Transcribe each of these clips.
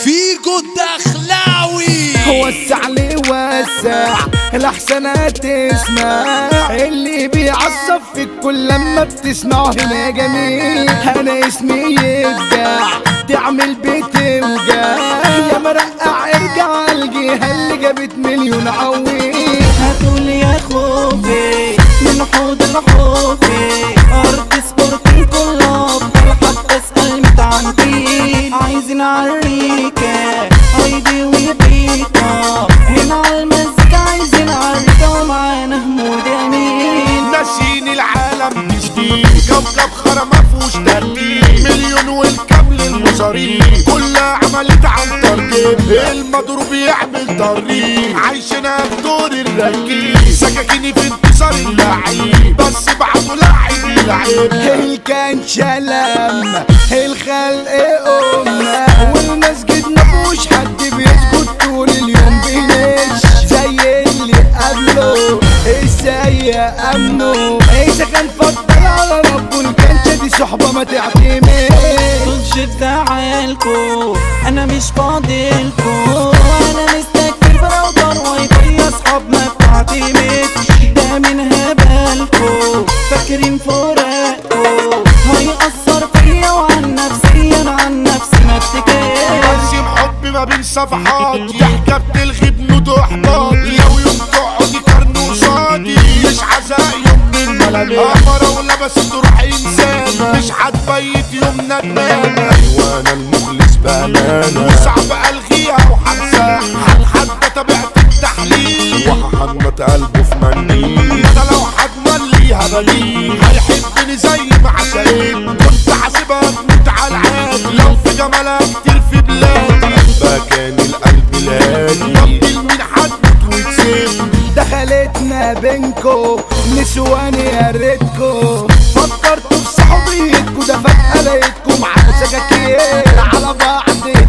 فيجو الدخلاوي. وسع لي وسع الاحسنات تسمع اللي بيعصب فيك كل لما بتسمعه هنا جميل. انا اسمي يبدع تعمل بتوجع يا مرقع ارجع الجهه اللي جابت مليون عويل. هاتول يا خوفي من حوض الخوفي ارض سبورتين كل افضل حتى اسال متعنتين عايزين عريكه هيدي وبيكا هنا عالمزيكا عايزين عريكه ومعانا همود امين. ناشين العالم جديد كوكب خرا مفهوش ترتيب مليون والكامل المصاريف كلها عملت عن تركيب المضروب يعمل طريق عايشنا بدور الركيب سكاكيني في انتصار اللعيب بس بعده لعيب لعيب. الكان شلم الخلق أمة والمسجد مفهوش حد بيسكت طول اليوم بينش زي اللي قبله السيء أمنه إذا كان فضل على ربه الكنشة دي صحبة ما تعتمد. طول تعالكو انا مش فاضلكو انا مستكبر براودر وايفاي يا اصحاب ما بتعتمدش ده من هبالكو فاكرين فراقكو هيأثر فيا وعن نفسي انا عن نفسي ما افتكرش. برسم حب ما بين صفحات ضحكة بتلغي بنود واحباط لو يوم تقعدي كرن وصادي مش عزاء يوم من ملامح قمرة ولبست روح انسانة مش هتبيت يوم ندمانة. ايوه انا المخلص بامانة وصعب الغيها وحنساها هتحدى طبيعة التحليل وهحنط قلبه في منديل ده لو هضمن ليها بليل هيحبني زي ما عشقت كنت حاسبها تموت على العادي لو في جمالها كتير في بلادي قلبها كان القلب الهادي بطل من حد وتسيب. دخلتنا بينكو نسواني يا ريتكو فكرتوا في صحوبيتكو ده فجأة لقيتكم معاكوا سكاكين على بعض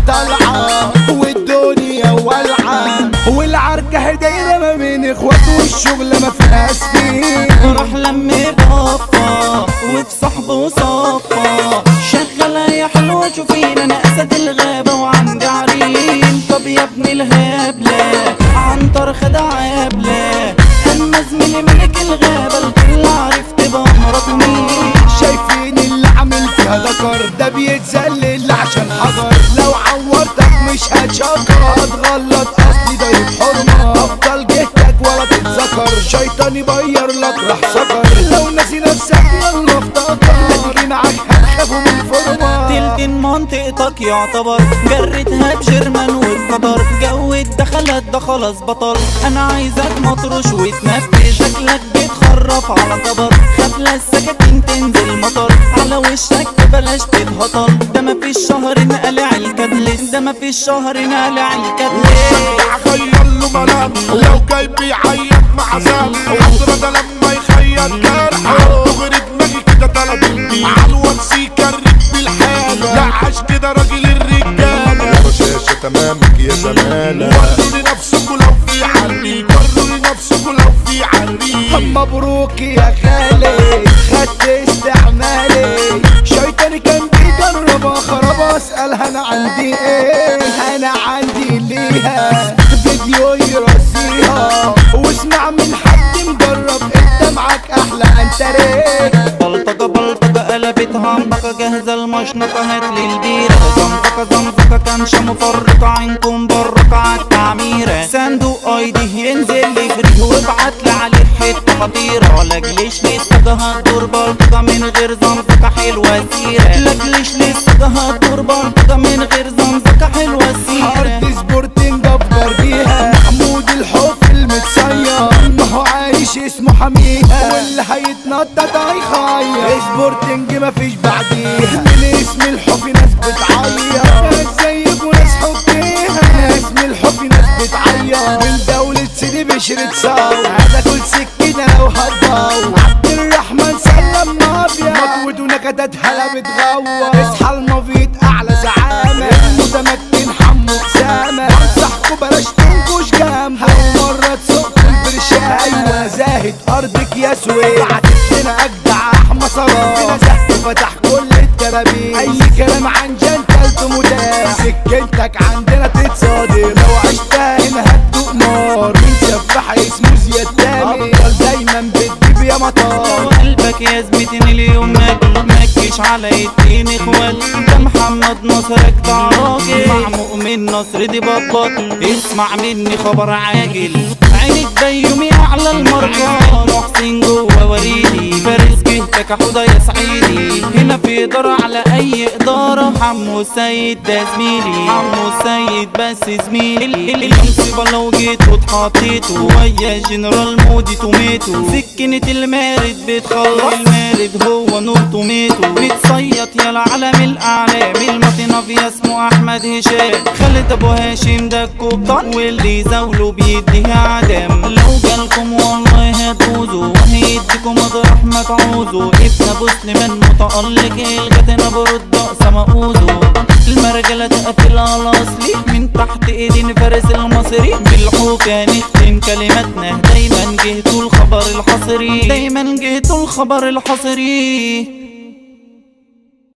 طالعة والدنيا والعة والعركة هدايرة ما بين اخوات والشغل ما فيهاش فيه. راح لمي بابا وفي صحبه وصفا شغلة يا حلوة شوفين انا اسد الغابة وعندي عرين. طب يا ابن الهبلة عنتر خدع عبلة اما زميلي ملك الغابة الكل عرفت بمرته مين. شايفين اللي عامل فيها ذكر ده بيتذلل عشان حجر لو عورتك مش هتشكر هتغلط اصلي ده حرمة افضل جهتك ولا تتذكر شيطان يبير لك راح سكر لو ناسي نفسك يلا افتكر هتيجي معاك هتخافوا من الفرمة. تلتين منطقتك يعتبر جرتها بجرمان والقطر جو الدخلات ده خلاص بطل انا عايزك مطرش وتنفذ شكلك بيتخرف على طبق خفلة السكاكين تنزل مطر على وشك بلاش تتهطل ده مفيش شهر نقلع الكدلس ده مفيش شهر نقلع الكدلس. هغير له ملام لو جاي بيعيط مع زام حضرة ده لما يخيط جرح دغري دماغي كده طلب البيت عالواتس يكرك بالحالة لا عاش كده راجل الرجالة رشاشة تمامك يا زمالة وروا لنفسكوا لو في عريك وروا لنفسكوا لو في عريك. مبروك يا خالي خدت استعمالي شيطاني كان بيجرب خرب اسألها انا عندي ايه انا عندي ليها فيديو يرسيها واسمع من حد مجرب انت معاك احلى انتريه. بلطجة بلطجة قلبت همبكة جاهزة المشنقة هاتلي البيرة زنفقة زنفقة كنشة مفرقة عينكم برقة عالتعميرة صندوق ايدي ينزل لي فري وابعتلي عليه حتة خطيرة لاجليش لسه هتدور بلطجة من غير زنفقة حلوة سيرة لاجليش لسه هتدور بلطجة من غير زنفقة حلوة سيرة. ارض سبورتنج افجر بيها محمود الحب المتصير ما هو عايش اسمه حميها واللي هيتنطط هيخير سبورتنج مفيش بعديها من اسم الحب ناس بتعيط ناس زيك وناس حبيها ناس من الحب ناس بتعيط من دولة سيدي بشرة صاو هذا كل سكينة لو هتضاو عبد الرحمن سلم مافيا مطود ونكدت هلا بتغوى اصحى المبيت اعلى زعامة المتمكن حمو اسامة انصحكوا بلاش تنكش جامها ومرة تسوق البرشاية ايوه زاهد ارضك يا سويد بعتت لنا اجدع احمى صلاح بنا زهد فتح كل الترابيز اي كلام عن جنتلته متاح سكنتك عندنا صادق لو عشتها هنا هتدوق نار من سفاح اسمه زياد تامر دايما بتجيب يا مطار قلبك يا زميتني اليوم مكش على اتنين اخوات ده محمد نصرك تعراجل مع مؤمن نصر دي بطبط اسمع مني خبر عاجل عينك بيومي اعلى المرقان محسن جوه وريدي فارس جهتك حوضة يا صعيدي هنا في ادارة على اي ادارة حمو السيد ده زميلي حمو السيد بس زميلي المصيبة لو جيت واتحطيته ويا جنرال مودي توميتو سكنة المارد بتخلص المارد هو نور توميتو بتصيط يا العالم الاعلام المطنافيا اسمه احمد هشام خالد ابو هاشم ده الكوبطان واللي زاوله بيديها عدم لو جالكم والله هتفوزوا وهيديكم مطرح ما تعوزوا ابن ابو سليمان متألق الغتنا برد اقسى مقوزه المرجلة تقفل على اصلي من تحت ايدين فارس المصري بالحوكة نختم كلماتنا دايما جهتوا الخبر الحصري دايما جهتوا الخبر الحصري